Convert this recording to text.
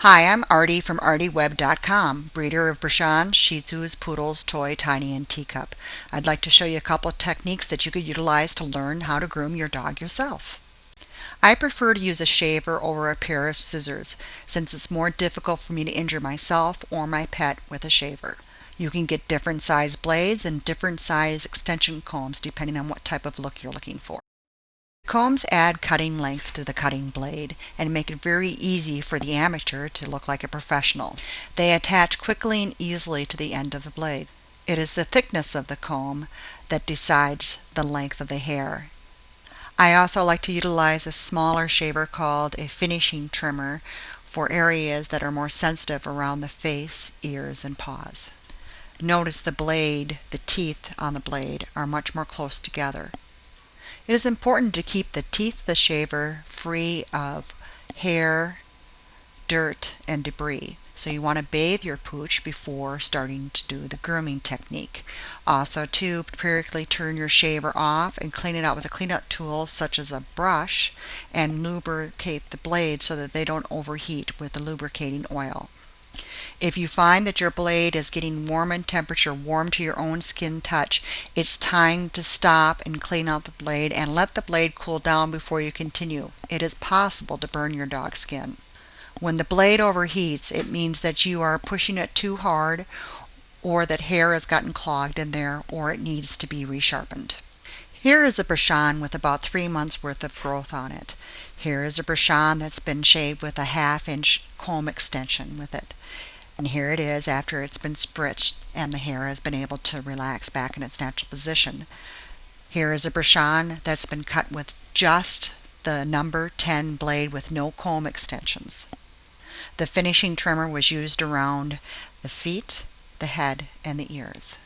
Hi, I'm Artie from artieweb.com, breeder of Bichon, Shih Tzus, Poodles, Toy, Tiny, and Teacup. I'd like to show you a couple of techniques that you could utilize to learn how to groom your dog yourself. I prefer to use a shaver over a pair of scissors since it's more difficult for me to injure myself or my pet with a shaver. You can get different size blades and different size extension combs depending on what type of look you're looking for. Combs add cutting length to the cutting blade and make it very easy for the amateur to look like a professional. They attach quickly and easily to the end of the blade. It is the thickness of the comb that decides the length of the hair. I also like to utilize a smaller shaver called a finishing trimmer for areas that are more sensitive around the face, ears, and paws. Notice the teeth on the blade are much more close together. It is important to keep the teeth of the shaver free of hair, dirt, and debris. So you want to bathe your pooch before starting to do the grooming technique. Also, to periodically turn your shaver off and clean it out with a cleanup tool such as a brush and lubricate the blade so that they don't overheat with the lubricating oil. If you find that your blade is getting warm in temperature, warm to your own skin touch, it's time to stop and clean out the blade and let the blade cool down before you continue. It is possible to burn your dog's skin. When the blade overheats, it means that you are pushing it too hard or that hair has gotten clogged in there or it needs to be resharpened. Here is a Bichon with about 3 months worth of growth on it. Here is a Bichon that's been shaved with a 1/2-inch comb extension with it. And here it is after it's been spritzed and the hair has been able to relax back in its natural position. Here is a Bichon that's been cut with just the number 10 blade with no comb extensions. The finishing trimmer was used around the feet, the head, and the ears.